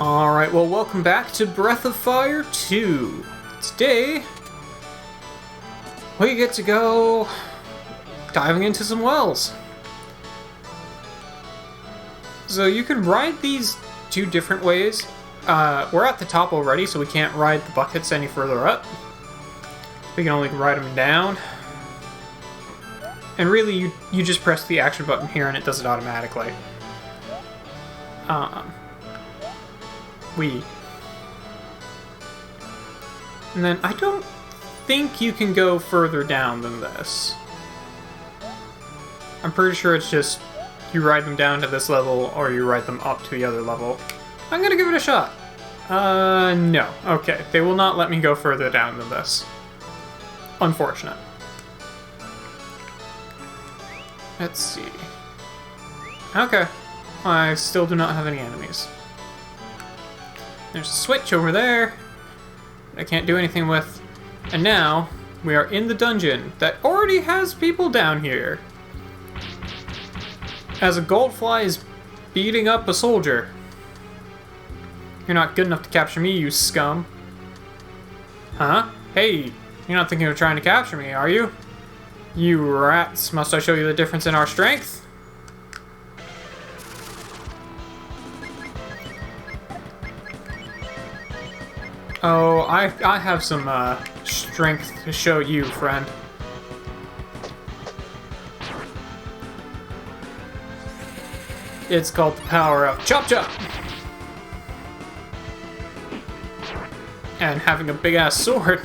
Alright, well, welcome back to Breath of Fire 2. Today, we get to go diving into some wells. So you can ride these two different ways. We're at the top already, so we can't ride the buckets any further up. We can only ride them down. And really, you just press the action button here and it does it automatically. And then I don't think you can go further down than this. I'm pretty sure it's just you ride them down to this level or you ride them up to the other level. I'm gonna give it a shot. No. Okay, they will not let me go further down than this. Unfortunate. Let's see. Okay. I still do not have any enemies. There's a switch over there I can't do anything with. And now, we are in the dungeon that already has people down here. As a goldfly is beating up a soldier. You're not good enough to capture me, you scum. Huh? Hey, you're not thinking of trying to capture me, are you? You rats, must I show you the difference in our strength? Oh, I have some strength to show you, friend. It's called the power of Chop Chop! And having a big-ass sword.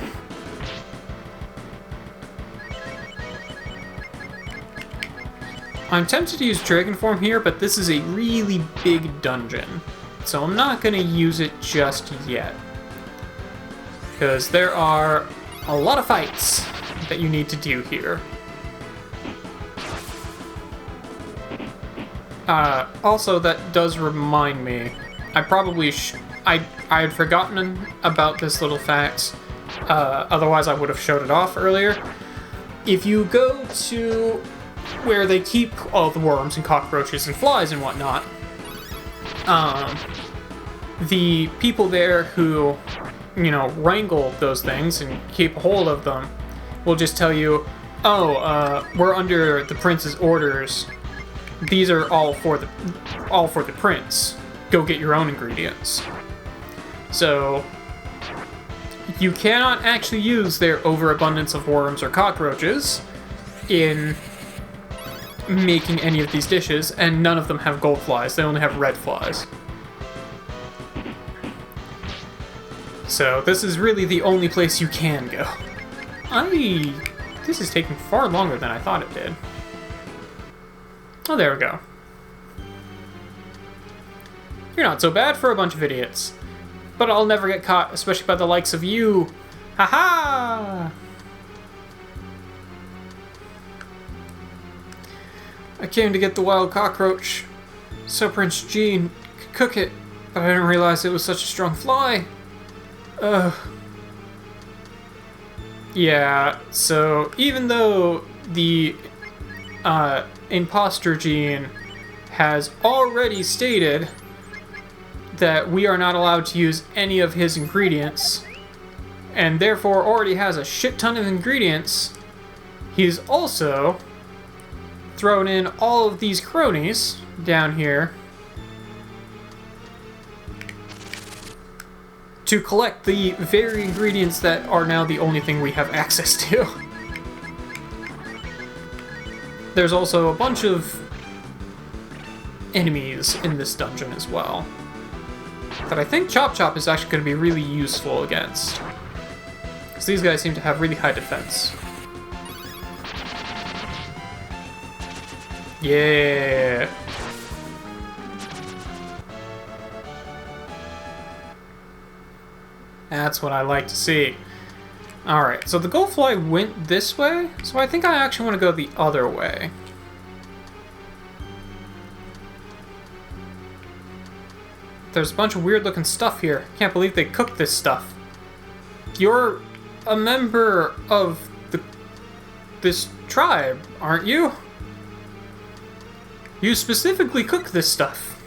I'm tempted to use Dragon Form here, but this is a really big dungeon. So I'm not going to use it just yet. Because there are a lot of fights that you need to do here. Also, that does remind me, I probably I had forgotten about this little fact, otherwise I would have showed it off earlier. If you go to where they keep all the worms and cockroaches and flies and whatnot, the people there who, you know, wrangle those things and keep hold of them will just tell you, oh, we're under the prince's orders. These are all for the prince. Go get your own ingredients. So you cannot actually use their overabundance of worms or cockroaches in making any of these dishes, and none of them have gold flies. They only have red flies. So this is really the only place you can go. This is taking far longer than I thought it did. Oh, there we go. You're not so bad for a bunch of idiots. But I'll never get caught, especially by the likes of you. Haha! I came to get the wild cockroach, so Prince Jean could cook it, but I didn't realize it was such a strong fly. Yeah, so even though the imposter Jean has already stated that we are not allowed to use any of his ingredients, and therefore already has a shit ton of ingredients, he's also thrown in all of these cronies down here to collect the very ingredients that are now the only thing we have access to. There's also a bunch of enemies in this dungeon as well that I think Chop Chop is actually going to be really useful against. Because these guys seem to have really high defense. Yeah! That's what I like to see. Alright, so the goldfly went this way, so I think I actually want to go the other way. There's a bunch of weird looking stuff here. Can't believe they cooked this stuff. You're a member of this tribe, aren't you? You specifically cook this stuff.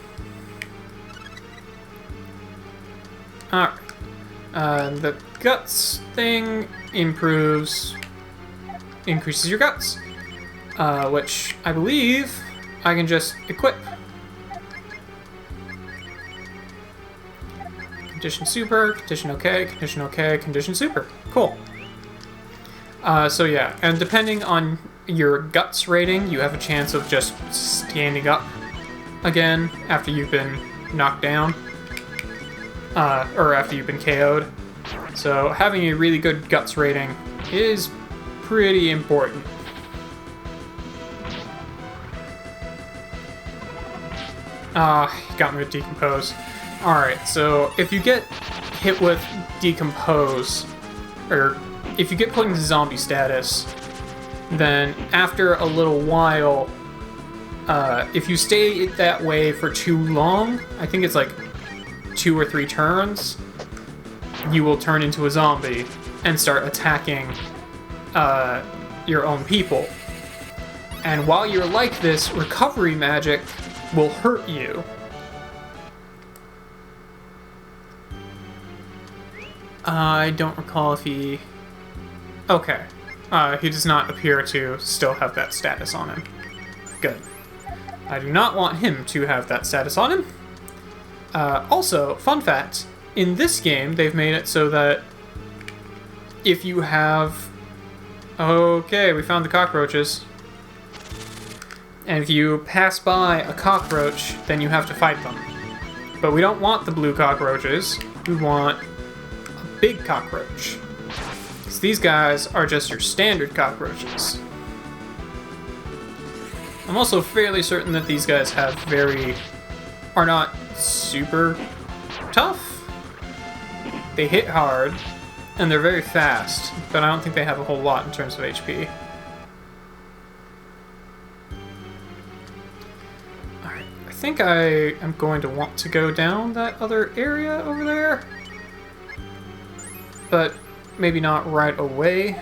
Alright. The guts thing increases your guts, which I believe I can just equip. Condition super, condition okay, condition okay, condition super. Cool. So yeah, and depending on your guts rating, you have a chance of just standing up again after you've been knocked down. Or after you've been KO'd. So having a really good guts rating is pretty important. He got me with decompose. Alright, so if you get hit with decompose, or if you get put into zombie status, then after a little while, if you stay that way for too long, I think it's like 2 or 3 turns, you will turn into a zombie and start attacking your own people. And while you're like this, recovery magic will hurt you. I don't recall if he... Okay. He does not appear to still have that status on him. Good. I do not want him to have that status on him. Also, fun fact, in this game, they've made it so that if you have... Okay, we found the cockroaches. And if you pass by a cockroach, then you have to fight them. But we don't want the blue cockroaches. We want a big cockroach. Because these guys are just your standard cockroaches. I'm also fairly certain that these guys are not super tough. They hit hard, and they're very fast, but I don't think they have a whole lot in terms of HP. Alright, I think I am going to want to go down that other area over there, but maybe not right away.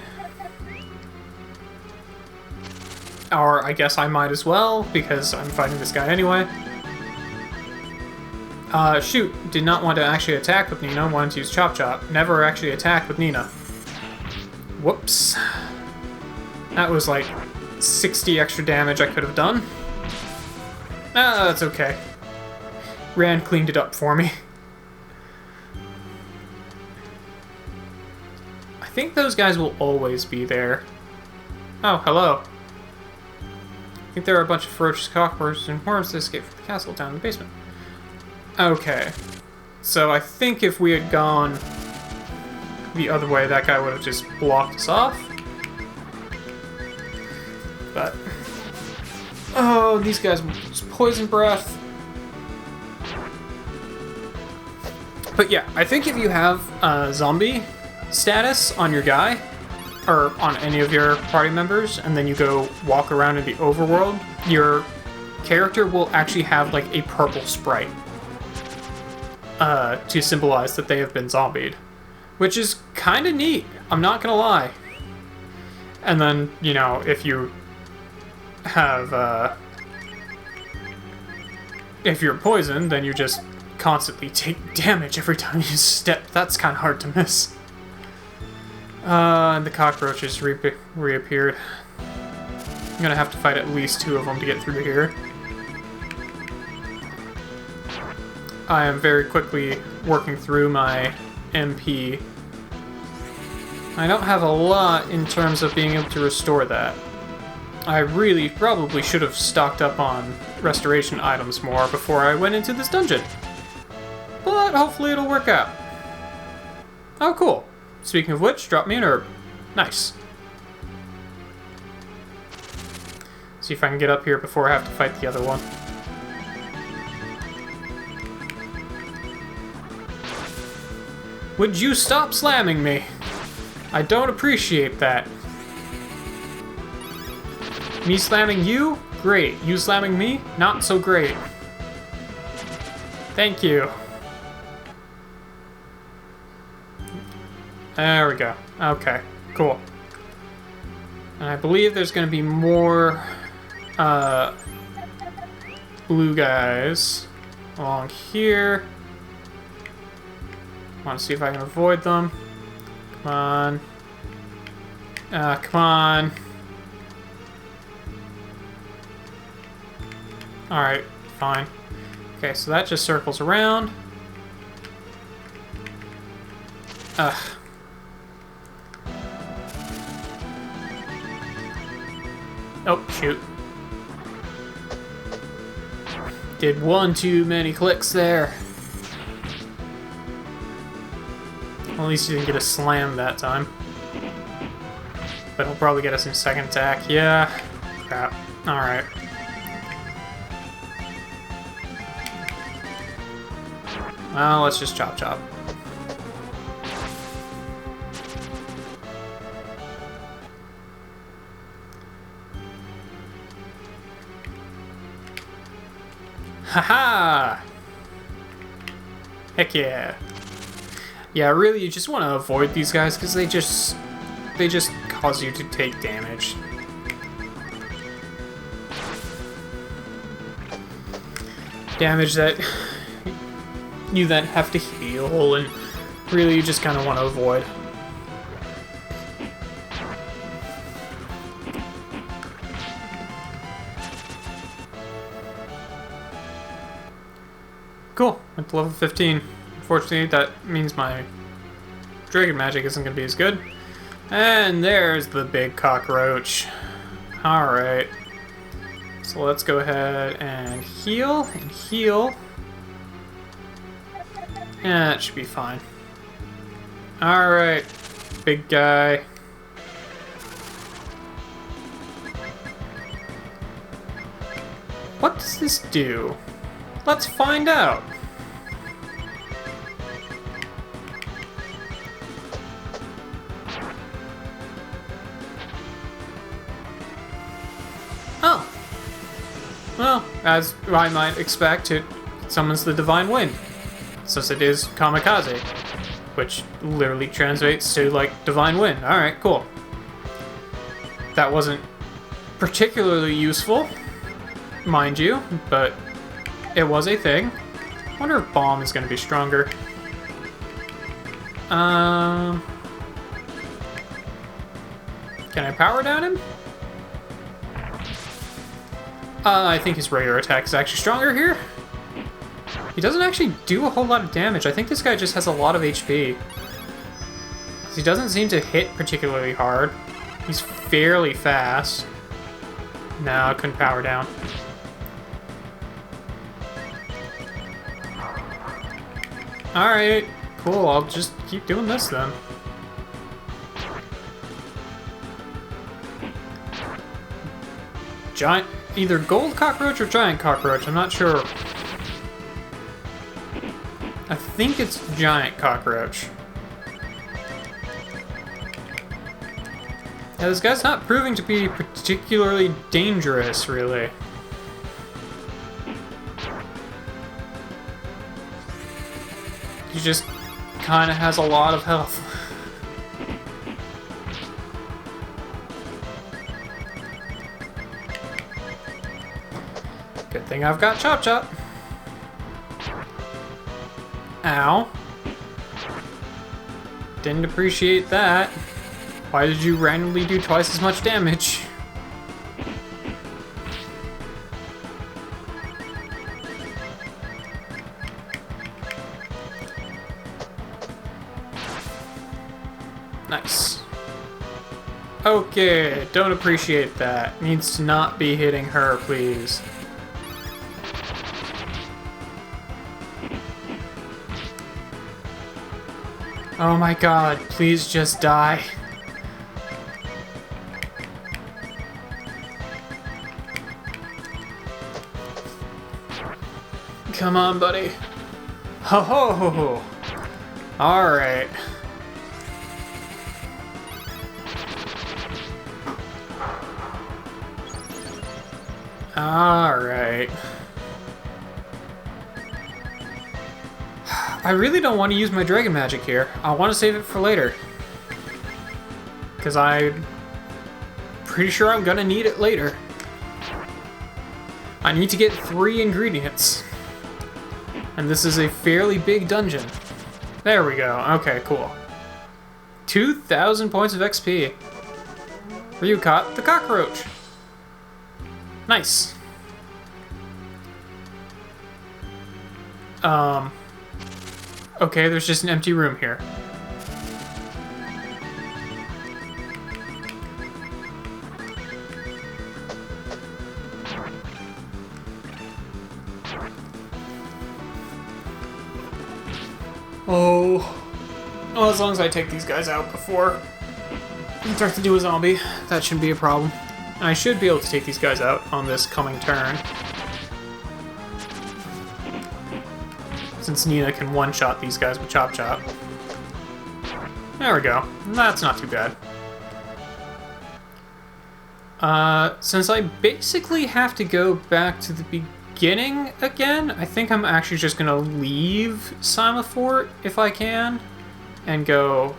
Or I guess I might as well, because I'm fighting this guy anyway. Shoot, did not want to actually attack with Nina, wanted to use Chop Chop. Never actually attacked with Nina. Whoops. That was like 60 extra damage I could have done. That's okay. Rand cleaned it up for me. I think those guys will always be there. Oh, hello. I think there are a bunch of ferocious cockroaches and worms that escaped from the castle down in the basement. Okay. So I think if we had gone the other way, that guy would have just blocked us off. But... oh, these guys just poison breath. But yeah, I think if you have zombie status on your guy, or on any of your party members, and then you go walk around in the overworld, your character will actually have like a purple sprite to symbolize that they have been zombied, which is kind of neat, I'm not gonna lie. And then, you know, if you have if you're poisoned, then you just constantly take damage every time you step. That's kind of hard to miss. And the cockroaches reappeared. I'm gonna have to fight at least 2 of them to get through here. I am very quickly working through my MP. I don't have a lot in terms of being able to restore that. I really probably should have stocked up on restoration items more before I went into this dungeon. But hopefully it'll work out. Oh, cool. Speaking of which, drop me an herb. Nice. See if I can get up here before I have to fight the other one. Would you stop slamming me? I don't appreciate that. Me slamming you? Great. You slamming me? Not so great. Thank you. There we go. Okay, cool. And I believe there's going to be more blue guys along here. Want to see if I can avoid them. Come on. Come on. Alright, fine. Okay, so that just circles around. Ugh. Oh, shoot. Did one too many clicks there. Well, at least you didn't get a slam that time. But he'll probably get us in second attack. Yeah. Crap. Alright. Well, let's just chop chop. Haha! Heck yeah. Yeah, really, you just want to avoid these guys because they just cause you to take damage. Damage that you then have to heal, and really you just kind of want to avoid. Cool, went to level 15. Unfortunately, that means my dragon magic isn't going to be as good. And there's the big cockroach. Alright. So let's go ahead and heal and heal. Yeah, that should be fine. Alright, big guy. What does this do? Let's find out. Oh. Well, as I might expect, it summons the Divine Wind, since it is Kamikaze, which literally translates to, like, Divine Wind. Alright, cool. That wasn't particularly useful, mind you, but it was a thing. I wonder if Bomb is going to be stronger. Can I power down him? I think his regular attack is actually stronger here. He doesn't actually do a whole lot of damage. I think this guy just has a lot of HP. He doesn't seem to hit particularly hard. He's fairly fast. No, I couldn't power down. Alright, cool. I'll just keep doing this then. Giant, either gold cockroach or giant cockroach, I'm not sure. I think it's giant cockroach. Yeah, this guy's not proving to be particularly dangerous, really. He just kind of has a lot of health. Good thing I've got Chop Chop. Ow. Didn't appreciate that. Why did you randomly do twice as much damage? Nice. Okay, don't appreciate that. Needs to not be hitting her, please. Oh my god, please just die. Come on, buddy. Ho ho ho ho. Alright. Alright. I really don't want to use my dragon magic here. I want to save it for later. Because I'm pretty sure I'm gonna need it later. I need to get 3 ingredients. And this is a fairly big dungeon. There we go. Okay, cool. 2,000 points of XP. Ryu caught the cockroach. Nice. Okay, there's just an empty room here. Oh. Well, as long as I take these guys out before I start to do a zombie, that shouldn't be a problem. And I should be able to take these guys out on this coming turn. Since Nina can one-shot these guys with Chop Chop. There we go. That's not too bad. Since I basically have to go back to the beginning again, I think I'm actually just gonna leave Simafort if I can and go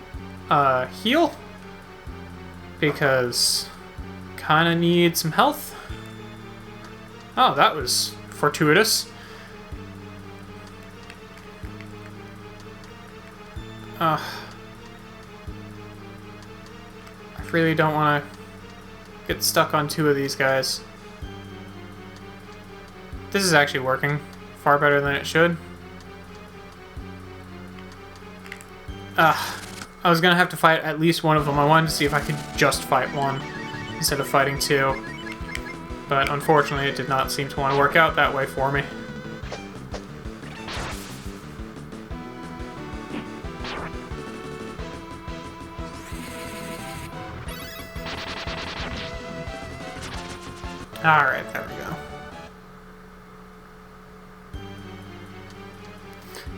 heal, because kinda need some health. Oh, that was fortuitous. I really don't want to get stuck on two of these guys. This is actually working far better than it should. I was gonna have to fight at least one of them. I wanted to see if I could just fight one instead of fighting two. But unfortunately, it did not seem to want to work out that way for me. Alright, there we go.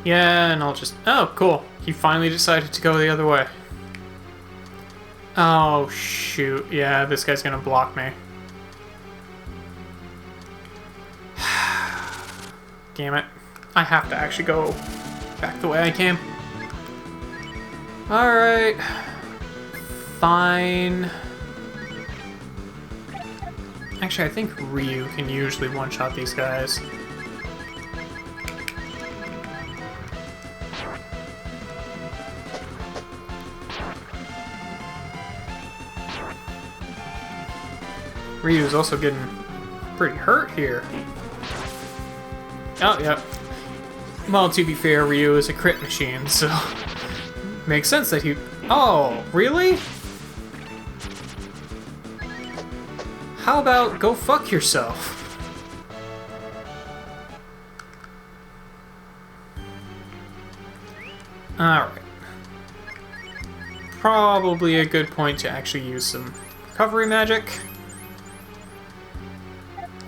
Yeah, and I'll just... Oh, cool. He finally decided to go the other way. Oh, shoot. Yeah, this guy's gonna block me. Damn it. I have to actually go back the way I came. Alright. Fine. Actually, I think Ryu can usually one-shot these guys. Ryu's also getting pretty hurt here. Oh, yeah. Well, to be fair, Ryu is a crit machine, so... makes sense that he... Oh, really? How about go fuck yourself? Alright. Probably a good point to actually use some recovery magic.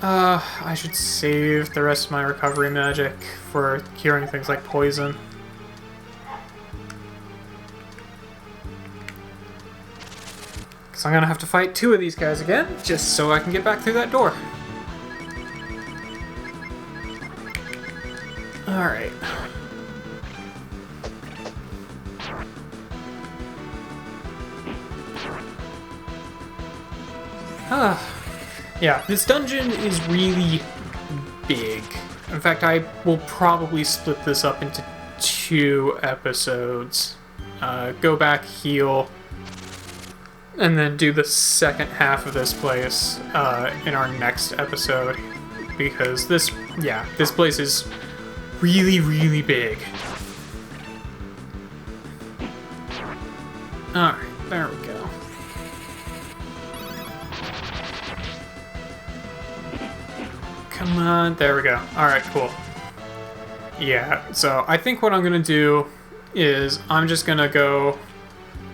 I should save the rest of my recovery magic for curing things like poison. So I'm gonna have to fight two of these guys again, just so I can get back through that door. Alright. Yeah, this dungeon is really big. In fact, I will probably split this up into 2 episodes. Go back, heal, and then do the second half of this place in our next episode, because this place is really, really big. Alright, there we go. Come on, there we go. Alright, cool. Yeah, so I think what I'm gonna do is I'm just gonna go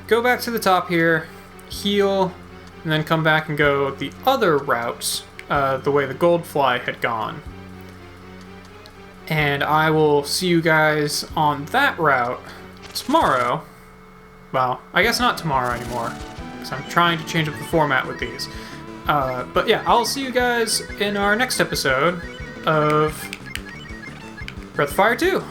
back to the top here, heal, and then come back and go the other route, the way the Goldfly had gone. And I will see you guys on that route tomorrow. Well, I guess not tomorrow anymore, because I'm trying to change up the format with these. But yeah, I'll see you guys in our next episode of Breath of Fire 2.